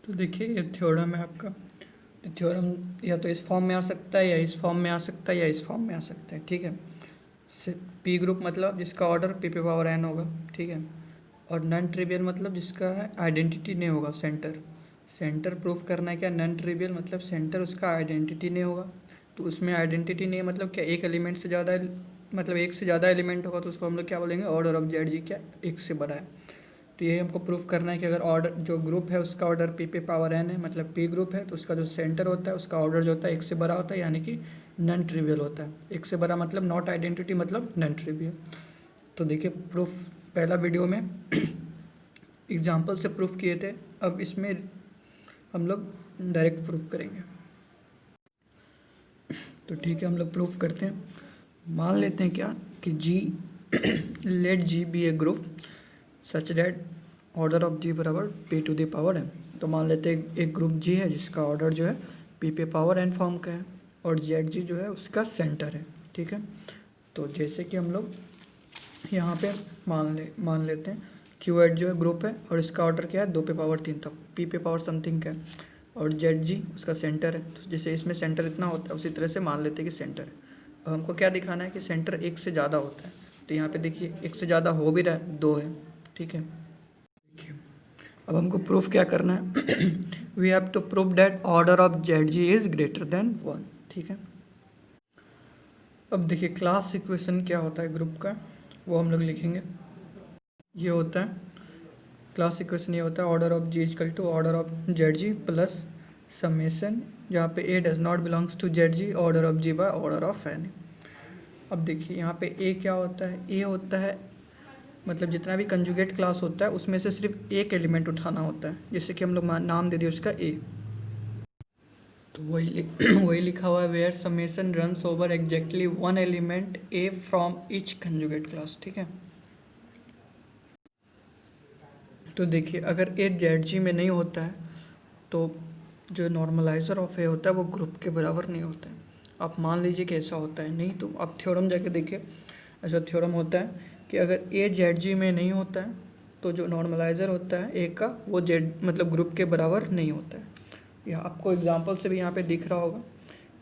तो देखिए ये थ्योरम है आपका। थ्योरम या तो इस फॉर्म में आ सकता है या इस फॉर्म में आ सकता है या इस फॉर्म में आ सकता है, ठीक है। पी ग्रुप मतलब जिसका ऑर्डर पी पे पावर एन होगा, ठीक है। और नॉन ट्रिवियल मतलब जिसका है आइडेंटिटी नहीं होगा, सेंटर। सेंटर प्रूफ करना है क्या, नॉन ट्रिवियल मतलब सेंटर उसका आइडेंटिटी नहीं होगा। तो उसमें आइडेंटिटी नहीं है मतलब क्या, एक एलिमेंट से ज़्यादा, मतलब एक से ज़्यादा एलिमेंट होगा तो उसको हम लोग क्या बोलेंगे, ऑर्डर ऑफ जेड जी क्या एक से बड़ा है। तो ये हमको प्रूफ करना है कि अगर ऑर्डर जो ग्रुप है उसका ऑर्डर पी पे पावर एन है, मतलब पी ग्रुप है, तो उसका जो सेंटर होता है उसका ऑर्डर जो होता है एक से बड़ा होता है, यानी कि नॉन ट्रिवियल होता है। एक से बड़ा मतलब नॉट आइडेंटिटी मतलब नॉन ट्रिवियल। तो देखिए प्रूफ पहला वीडियो में एग्जाम्पल से प्रूफ किए थे, अब इसमें हम लोग डायरेक्ट प्रूफ करेंगे। तो ठीक है, हम लोग प्रूफ करते हैं। मान लेते हैं क्या कि G let G be a group such that order of G बराबर P to the power N. तो मान लेते हैं एक ग्रुप जी है जिसका ऑर्डर जो है पी पे पावर एन फॉर्म का है और जेड जी जो है उसका सेंटर है, ठीक है। तो जैसे कि हम लोग यहाँ पे मान लेते हैं क्यू एड जो है ग्रुप है और इसका ऑर्डर क्या है 2 पे पावर 3 तक, पी पे पावर समथिंग का है, और जेड जी उसका सेंटर है। तो जैसे इसमें सेंटर इतना होता है उसी तरह से मान लेते हैं कि सेंटर है। अब हमको क्या दिखाना है कि सेंटर एक से ज़्यादा होता है। तो यहाँ पे देखिए एक से ज़्यादा हो भी रहा है, 2 है, ठीक है। देखिए अब हमको प्रूफ क्या करना है we have to prove that order of Z G is greater than 1, ठीक है। अब देखिए क्लास इक्वेशन क्या होता है ग्रुप का, वो हम लोग लिखेंगे। ये होता है क्लास इक्वेशन, ये होता है order of G is equal to order of Z G plus summation, जहाँ पे A does not belongs to Z G, order of G by order of N. अब देखिए यहाँ पे ए क्या होता है, ए होता है मतलब जितना भी कंजुगेट क्लास होता है उसमें से सिर्फ एक एलिमेंट उठाना होता है, जैसे कि हम लोग नाम दे दिए उसका ए। तो वही लिखा हुआ है where summation runs over exactly one element A from each conjugate class, ठीक है। तो देखिए अगर ए जेड जी में नहीं होता है तो जो नॉर्मलाइजर ऑफ ए होता है वो ग्रुप के बराबर नहीं होता है। आप मान लीजिए कि ऐसा होता है, नहीं तो आप थ्योरम जाके देखिए, ऐसा थ्योरम होता है कि अगर ए जेड जी में नहीं होता है तो जो नॉर्मलाइजर होता है ए का वो जेड मतलब ग्रुप के बराबर नहीं होता है। यह आपको एग्जांपल से भी यहाँ पे दिख रहा होगा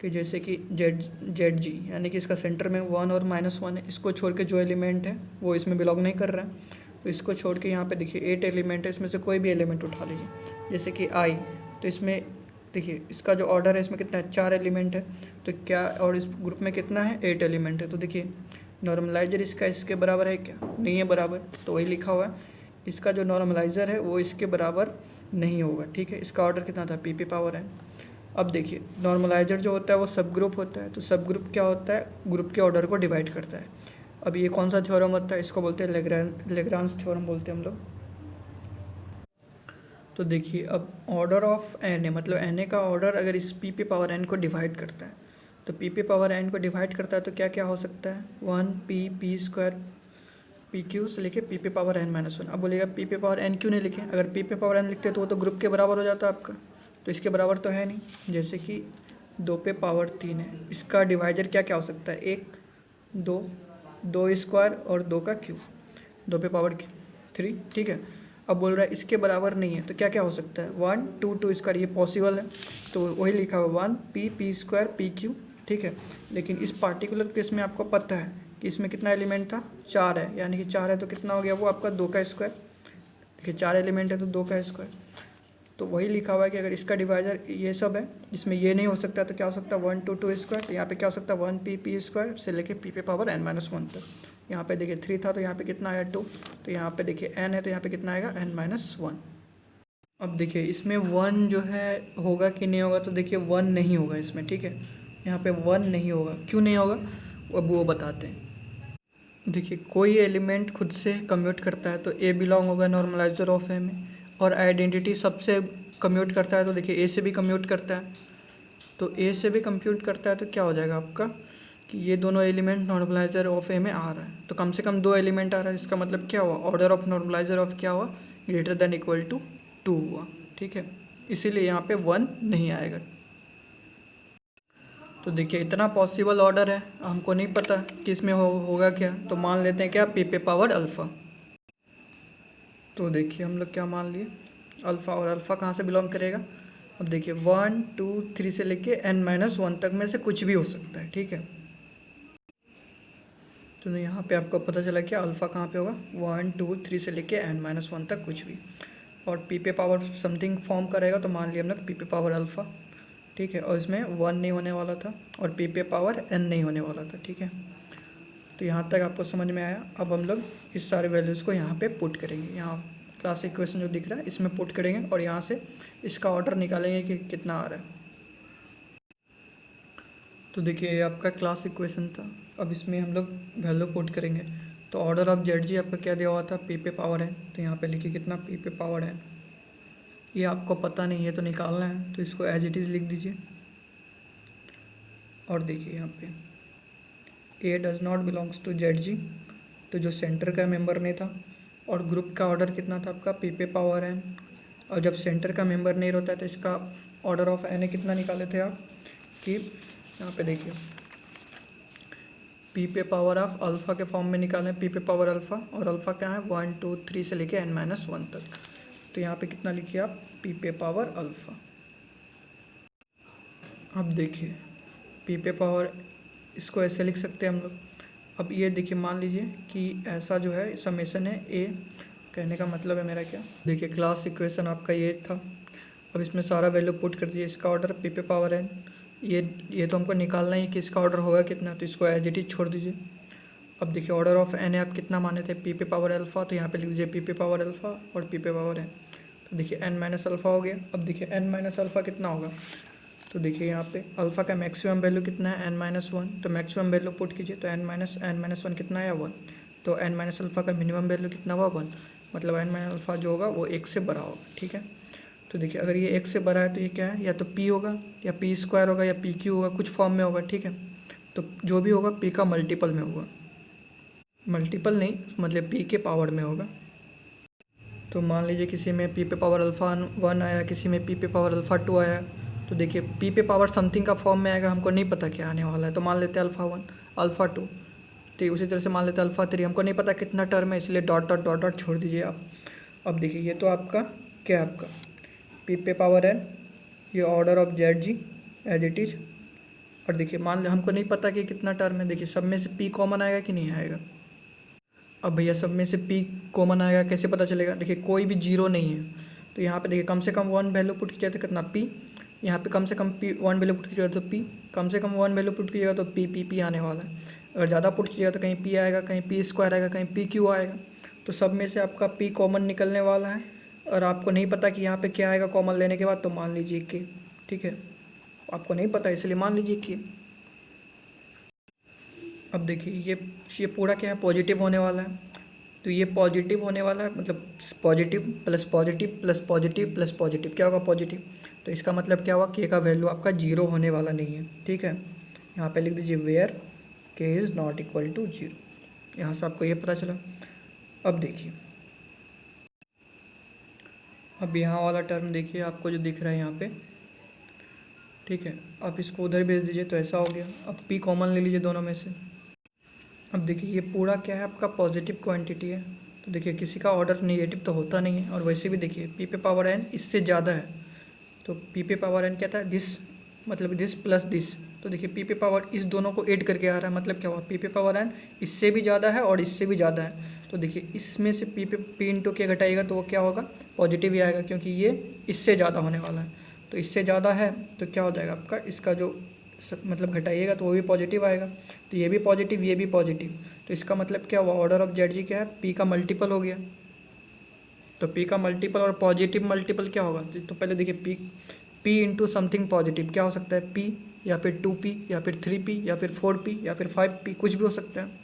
कि जैसे कि जेड जी यानी कि इसका सेंटर में 1 और -1 है, इसको छोड़ के जो एलिमेंट है वो इसमें बिलोंग नहीं कर रहा है। तो इसको छोड़ के यहाँ पे देखिए 8 एलिमेंट है, इसमें से कोई भी एलिमेंट उठा लीजिए, जैसे कि आई। तो इसमें देखिए इसका जो ऑर्डर है इसमें कितना है, 4 एलिमेंट है। तो क्या, और इस ग्रुप में कितना है, 8 एलिमेंट है। तो देखिए नॉर्मलाइजर इसका इसके बराबर है क्या, नहीं है बराबर। तो वही लिखा हुआ है इसका जो नॉर्मलाइजर है वो इसके बराबर नहीं होगा, ठीक है। इसका ऑर्डर कितना था, पी पे पावर एन। अब देखिए नॉर्मलाइजर जो होता है वो सब ग्रुप होता है, तो सब ग्रुप क्या होता है, ग्रुप के ऑर्डर को डिवाइड करता है। अब ये कौन सा थ्योरम होता है, इसको बोलते हैं लेग्रांज थ्योरम बोलते हैं हम लोग। तो देखिए अब ऑर्डर ऑफ एन ए मतलब एन ए का ऑर्डर अगर इस पी पे पावर एन को डिवाइड करता है, तो पी पे पावर एन को डिवाइड करता है तो क्या क्या हो सकता है, 1 पी स्क्वायर पी क्यू से लेके पी पे पावर एन -1। अब बोलेगा पी पे पावर एन क्यों नहीं लिखे, अगर पी पे पावर एन लिखते तो वो तो ग्रुप के बराबर हो जाता आपका, तो इसके बराबर तो है नहीं। जैसे कि 2 पे पावर 3 है, इसका डिवाइजर क्या क्या हो सकता है, 1 2 2 स्क्वायर और 2 का क्यूब, 2 पे पावर 3, ठीक है। अब बोल रहा है इसके बराबर नहीं है तो क्या क्या हो सकता है, 1 2 2 स्क्वायर, ये पॉसिबल है तो वही लिखा हुआ 1 पी स्क्वायर पी क्यू, ठीक है। लेकिन इस पार्टिकुलर केस में आपको पता है कि इसमें कितना एलिमेंट था, 4 है, यानी कि 4 है तो कितना हो गया वो आपका 2 का स्क्वायर। देखिए 4 एलिमेंट है तो 2 का स्क्वायर। तो वही लिखा हुआ है कि अगर इसका डिवाइजर ये सब है, इसमें ये नहीं हो सकता तो क्या हो सकता है 1 2 2 स्क्वायर। तो यहाँ पे क्या हो सकता है 1 पी स्क्वायर से लेके पी पे पावर n -1 तक। यहाँ पे देखिए 3 था तो यहाँ पे कितना आया 2, तो यहाँ पे देखिए n है तो यहाँ पे कितना आएगा n -1। अब देखिए इसमें 1 जो है होगा कि नहीं होगा, तो देखिए 1 नहीं होगा इसमें, ठीक है। यहाँ पे 1 नहीं होगा, क्यों नहीं होगा अब वो बताते हैं। देखिए कोई एलिमेंट खुद से कम्यूट करता है तो ए बिलोंग होगा नॉर्मलाइजर ऑफ ए में, और आइडेंटिटी सबसे कम्यूट करता है तो देखिए ए से भी कम्यूट करता है। तो ए से भी कंप्यूट करता है तो क्या हो जाएगा आपका कि ये दोनों एलिमेंट नॉर्मलाइजर ऑफ ए में आ रहा है, तो कम से कम 2 एलिमेंट आ रहा है। इसका मतलब क्या हुआ, ऑर्डर ऑफ नॉर्मलाइजर ऑफ क्या हुआ, ग्रेटर देन इक्वल टू 2 हुआ, ठीक है। इसीलिए यहाँ पे 1 नहीं आएगा। तो देखिए इतना पॉसिबल ऑर्डर है, हमको नहीं पता कि इसमें होगा क्या, तो मान लेते हैं क्या पी पे पावर अल्फ़ा। तो देखिए हम लोग क्या मान लिए, अल्फ़ा, और अल्फ़ा कहाँ से बिलोंग करेगा? अब देखिए 1 2 3 से लेके n-1 तक में से कुछ भी हो सकता है, ठीक है। तो यहाँ पे आपको पता चला कि अल्फ़ा कहाँ पे होगा, 1 2 3 से लेके n-1 तक कुछ भी। और पी पे पावर समथिंग फॉर्म करेगा तो मान लिया हम लोग पी पे पावर अल्फ़ा, ठीक है। और इसमें 1 नहीं होने वाला था और पी पे पावर n नहीं होने वाला था, ठीक है। तो यहाँ तक आपको समझ में आया। अब हम लोग इस सारे वैल्यूज़ को यहाँ पे पुट करेंगे, यहाँ क्लास इक्वेशन जो दिख रहा है इसमें पुट करेंगे और यहाँ से इसका ऑर्डर निकालेंगे कि कितना आ रहा है। तो देखिए ये आपका क्लास इक्वेशन था। अब इसमें हम लोग वैल्यू पुट करेंगे। तो ऑर्डर ऑफ जेड जी आपका क्या दिया हुआ था, पी पे पावर है। तो यहाँ पे लिखिए कितना पी पे पावर है, ये आपको पता नहीं है तो निकालना है, तो इसको एज इट इज़ लिख दीजिए। और देखिए यहाँ पे A does not belongs to Z G, तो जो सेंटर का मेंबर नहीं था। और ग्रुप का ऑर्डर कितना था आपका, पी पे पावर एन। और जब सेंटर का मेंबर नहीं रहता है तो इसका ऑर्डर ऑफ एन कितना निकाले थे आप, कि यहाँ पे देखिए पी पे पावर ऑफ अल्फ़ा के फॉर्म में निकालें, पी पे पावर अल्फ़ा। और अल्फ़ा क्या है, 1 2 3 से लेके n-1 तक। तो यहाँ पे कितना लिखिए आप, पी पे पावर अल्फ़ा। अब देखिए पी पे पावर, इसको ऐसे लिख सकते हैं हम लोग। अब ये देखिए मान लीजिए कि ऐसा जो है समेशन है ए, कहने का मतलब है मेरा क्या, देखिए क्लास इक्वेशन आपका ये था। अब इसमें सारा वैल्यू पुट कर दीजिए, इसका ऑर्डर पी पे पावर एन, ये तो हमको निकालना ही कि इसका ऑर्डर होगा कितना, तो इसको एज इट इज छोड़ दीजिए। अब देखिए ऑर्डर ऑफ एन आप कितना माने थे, पी पे पावर अल्फ़ा, तो यहाँ पे लिख दीजिए पी पे पावर अल्फ़ा और पी पे पावर एन। तो देखिए n माइनस अल्फ़ा हो गया। अब देखिए n माइनस अल्फ़ा कितना होगा, तो देखिए यहाँ पे अल्फ़ा का मैक्सिमम वैल्यू कितना है, n-1, तो मैक्सिमम वैल्यू पुट कीजिए। तो n-1 कितना है, 1। तो n माइनस अल्फ़ा का मिनिमम वैल्यू कितना हुआ, 1। मतलब n माइनस अल्फ़ा जो होगा वो 1 से बड़ा होगा, ठीक है। तो देखिए अगर ये 1 से बड़ा है तो ये क्या है, या तो p होगा या p स्क्वायर होगा या pq होगा, कुछ फॉर्म में होगा, ठीक है। तो जो भी होगा p का मल्टीपल में होगा, मल्टीपल नहीं मतलब p के पावर में होगा। तो मान लीजिए किसी में p पे पावर अल्फ़ा 1 आया, किसी में p पे पावर अल्फ़ा 2 आया। तो देखिए p पे पावर समथिंग का फॉर्म में आएगा, हमको नहीं पता क्या आने वाला है, तो मान लेते हैं अल्फ़ा 1 अल्फ़ा 2। तो उसी तरह से मान लेते हैं अल्फ़ा 3, हमको नहीं पता कितना टर्म है, इसलिए डॉट डॉट डॉट डॉट छोड़ दीजिए आप। अब देखिए ये तो आपका क्या है, आपका पी पे पावर एन, ये order of Z G as it is. और देखिए मान लो हमको नहीं पता कि कितना टर्म है, देखिए सब में से पी कॉमन आएगा कि नहीं आएगा। अब भैया सब में से पी कॉमन आएगा, कैसे पता चलेगा, देखिए कोई भी जीरो नहीं है। तो यहाँ पे देखिए कम से कम 1 वैल्यू पुट किया तो कितना पी, यहाँ पे कम से कम पी 1 वैल्यू पुट कीजिएगा तो पी, कम से कम 1 वैल्यू पुट कीजिएगा तो पी आने वाला है। अगर ज़्यादा पुट कीजिएगा तो कहीं पी आएगा, कहीं पी स्क्वायर आएगा, कहीं पी क्यू आएगा। तो सब में से आपका पी कॉमन निकलने वाला है और आपको नहीं पता कि यहाँ पे क्या आएगा कॉमन लेने के बाद, तो मान लीजिए कि, ठीक है, आपको नहीं पता इसलिए मान लीजिए कि। अब देखिए ये पूरा क्या है, पॉजिटिव होने वाला है। तो ये पॉजिटिव होने वाला है, मतलब positive plus positive plus positive plus positive, क्या होगा, पॉजिटिव। तो इसका मतलब क्या हुआ, के का वैल्यू आपका जीरो होने वाला नहीं है, ठीक है। यहाँ पे लिख दीजिए where k is not equal to zero. यहाँ से आपको ये पता चला। अब देखिए अब यहाँ वाला टर्म देखिए आपको जो दिख रहा है यहाँ पे, ठीक है। आप इसको उधर भेज दीजिए तो ऐसा हो गया। अब पी कॉमन ले लीजिए दोनों में से। अब देखिए ये पूरा क्या है, आपका पॉजिटिव क्वांटिटी है। तो देखिए किसी का ऑर्डर नेगेटिव तो होता नहीं है। और वैसे भी देखिए पी पे पावर एन इससे ज़्यादा है, तो पी पे पावर एन क्या था, दिस मतलब दिस प्लस दिस। तो देखिए पी पे पावर इस दोनों को ऐड करके आ रहा है, मतलब क्या हुआ, पी पे पावर एन इससे भी ज़्यादा है और इससे भी ज़्यादा है। तो देखिए इसमें से पी इंटू के घटाएगा तो वो क्या होगा, पॉजिटिव ही आएगा, क्योंकि ये इससे ज़्यादा होने वाला है। तो इससे ज़्यादा है तो क्या हो जाएगा आपका, इसका जो मतलब घटाइएगा तो वो भी पॉजिटिव आएगा। तो ये भी पॉजिटिव, ये भी पॉजिटिव। तो इसका मतलब क्या हुआ, ऑर्डर ऑफ जेड जी क्या है, पी का मल्टीपल हो गया। तो पी का मल्टीपल और पॉजिटिव मल्टीपल क्या होगा, तो पहले देखिए पी इंटू समथिंग पॉजिटिव क्या हो सकता है, पी या फिर 2p या फिर 3p या फिर 4p या फिर 5p, कुछ भी हो सकता है,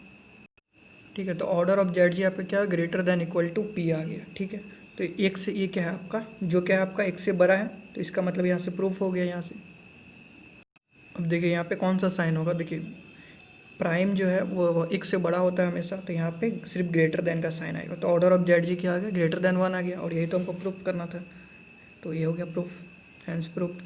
ठीक है। तो ऑर्डर ऑफ जेड जी आपका क्या है, greater than equal to P आ गया, ठीक है। तो एक से ये क्या है आपका, जो क्या है आपका एक से बड़ा है, तो इसका मतलब यहाँ से प्रूफ हो गया यहाँ से। अब देखिए यहाँ पे कौन सा साइन होगा, देखिए प्राइम जो है वो एक से बड़ा होता है हमेशा, तो यहाँ पे सिर्फ ग्रेटर देन का साइन आएगा। तो ऑर्डर ऑफ जेड जी क्या आ गया, ग्रेटर देन 1 आ गया। और यही तो हमको प्रूफ करना था, तो ये हो गया प्रूफ, हैंस प्रूफ।